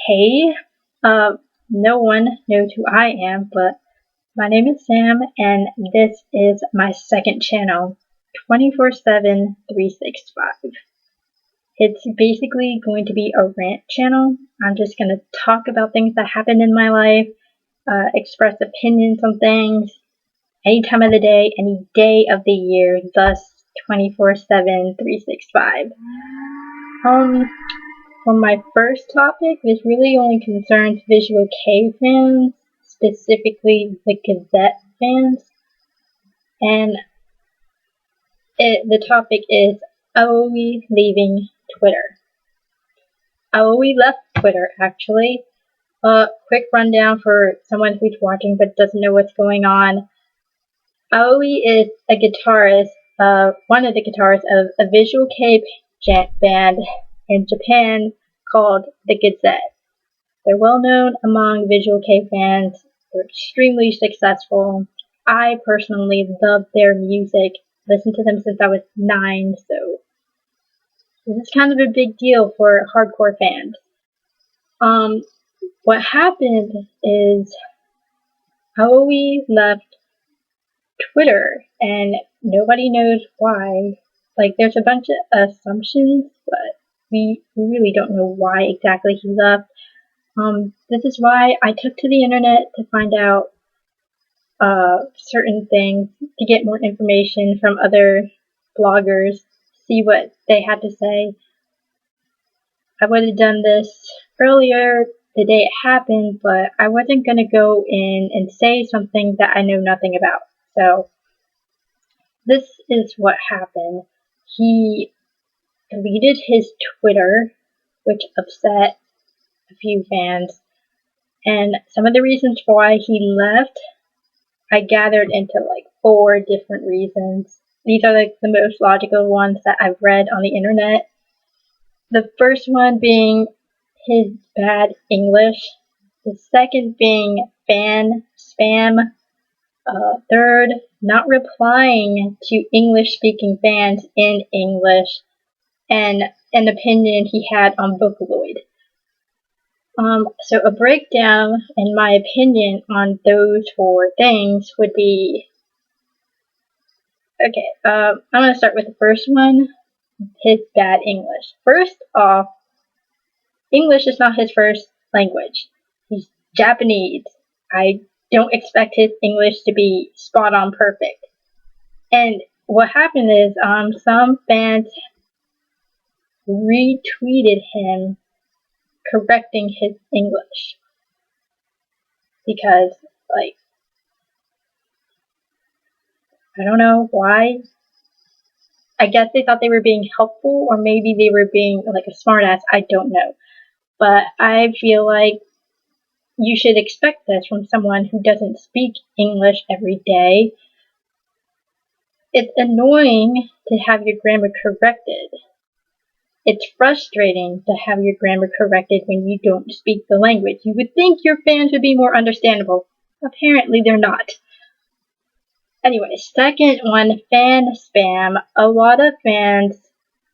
Hey, no one knows who I am, but my name is Sam, and this is my second channel, 24/7, 365. It's basically going to be a rant channel. I'm just going to talk about things that happen in my life, express opinions on things, any time of the day, any day of the year, thus 24/7, 365. For my first topic, this really only concerns Visual Kei fans, specifically the GazettE fans, and the topic is Aoi leaving Twitter. Aoi left Twitter, actually. Quick rundown for someone who's watching but doesn't know what's going on. Aoi is a guitarist, one of the guitarists of a Visual Kei band in Japan called the GazettE. They're well known among Visual Kei fans. They're extremely successful. I personally love their music. Listened to them since I was 9, so this is kind of a big deal for hardcore fans. What happened is Aoi left Twitter, and nobody knows why. Like, there's a bunch of assumptions, but we really don't know why exactly he left. This is why I took to the internet to find out certain things, to get more information from other bloggers, see what they had to say. I would have done this earlier the day it happened, but I wasn't going to go in and say something that I know nothing about. So this is what happened. He deleted his Twitter, which upset a few fans, and some of the reasons why he left I gathered into like 4 different reasons. These are like the most logical ones that I've read on the internet. The first one being his bad English, the second being fan spam, third, not replying to English-speaking fans in English, and an opinion he had on Vocaloid. So a breakdown, in my opinion, on those 4 things would be, okay, I'm going to start with the first one, his bad English. First off, English is not his first language. He's Japanese. I don't expect his English to be spot on perfect. And what happened is, some fans retweeted him correcting his English because, like, I don't know why. I guess they thought they were being helpful, or maybe they were being like a smartass. I don't know, but I feel like you should expect this from someone who doesn't speak English every day. It's annoying to have your grammar corrected. It's frustrating to have your grammar corrected when you don't speak the language. You would think your fans would be more understandable. Apparently they're not. Anyway, second one, fan spam. A lot of fans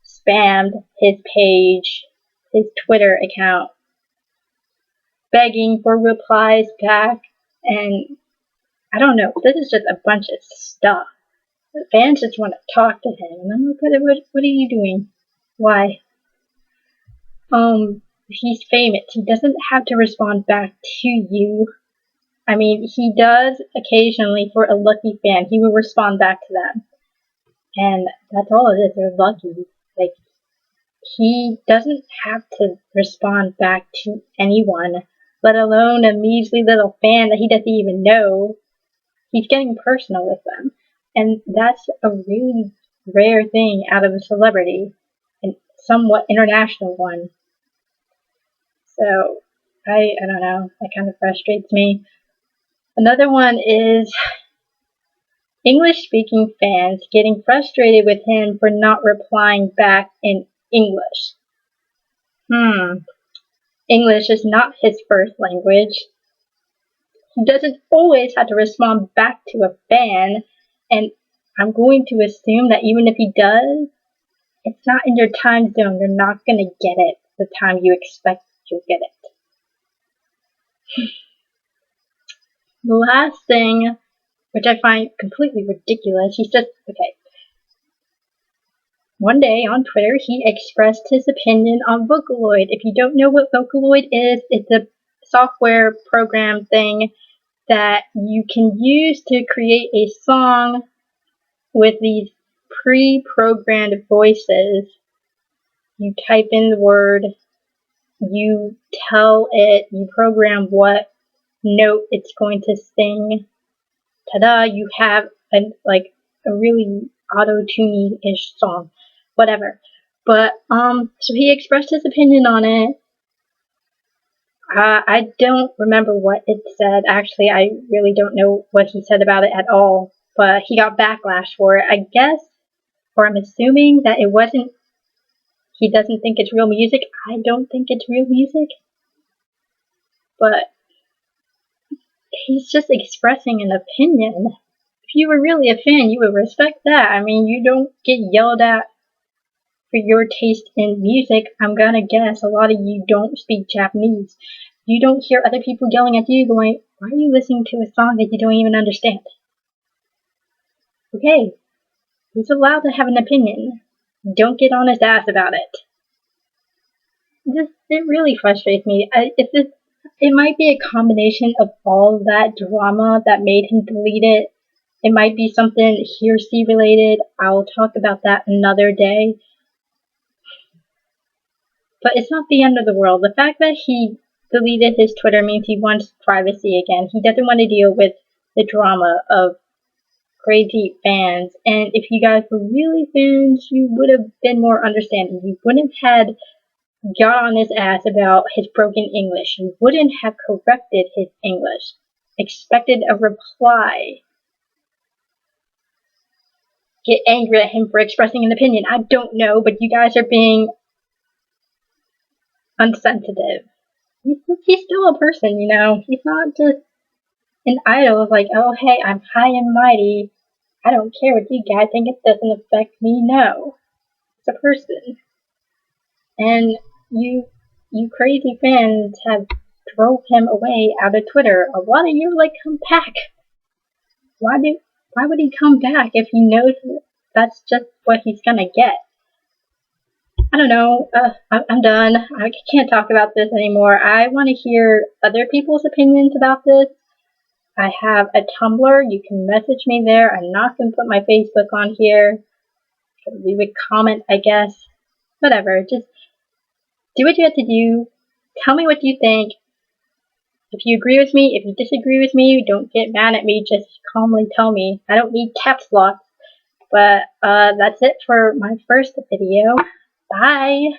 spammed his page, his Twitter account, begging for replies back, and I don't know, this is just a bunch of stuff. The fans just want to talk to him, and I'm like, what are you doing? Why? He's famous. He doesn't have to respond back to you. I mean, he does occasionally for a lucky fan. He will respond back to them. And that's all it is. They're lucky. Like, he doesn't have to respond back to anyone, let alone a measly little fan that he doesn't even know. He's getting personal with them. And that's a really rare thing out of a celebrity, and somewhat international one. So, I don't know. That kind of frustrates me. Another one is English-speaking fans getting frustrated with him for not replying back in English. English is not his first language. He doesn't always have to respond back to a fan, and I'm going to assume that even if he does, it's not in your time zone. You're not going to get it the time you expect you'll get it. The last thing, which I find completely ridiculous, he says, okay, one day on Twitter, he expressed his opinion on Vocaloid. If you don't know what Vocaloid is, it's a software program thing that you can use to create a song with these pre-programmed voices. You type in the word, you tell it, you program what note it's going to sing. Ta-da, you have a really auto-tuning-ish song. Whatever. But, so he expressed his opinion on it. I don't remember what it said. Actually, I really don't know what he said about it at all. But he got backlash for it. I guess, or I'm assuming that it wasn't, he doesn't think it's real music. I don't think it's real music. But he's just expressing an opinion. If you were really a fan, you would respect that. I mean, you don't get yelled at for your taste in music. I'm gonna guess a lot of you don't speak Japanese. You don't hear other people yelling at you going, why are you listening to a song that you don't even understand? Okay, he's allowed to have an opinion. Don't get on his ass about it. It really frustrates me. It might be a combination of all that drama that made him delete it. It might be something hearsay related. I'll talk about that another day. But it's not the end of the world. The fact that he deleted his Twitter means he wants privacy again. He doesn't want to deal with the drama of crazy fans. And if you guys were really fans, you would have been more understanding. You wouldn't have got on his ass about his broken English. You wouldn't have corrected his English. Expected a reply. Get angry at him for expressing an opinion. I don't know, but you guys are being unsensitive. He's still a person, you know. He's not just an idol of like, oh hey, I'm high and mighty. I don't care what you guys think. It doesn't affect me. No, it's a person. And you crazy fans have drove him away out of Twitter. A lot of you are like, come back. Why would he come back if he knows that's just what he's gonna get? I don't know. I'm done. I can't talk about this anymore. I want to hear other people's opinions about this. I have a Tumblr. You can message me there. I'm not going to put my Facebook on here. Leave a comment, I guess. Whatever. Just do what you have to do. Tell me what you think. If you agree with me, if you disagree with me, don't get mad at me. Just calmly tell me. I don't need caps lock. But that's it for my first video. Bye!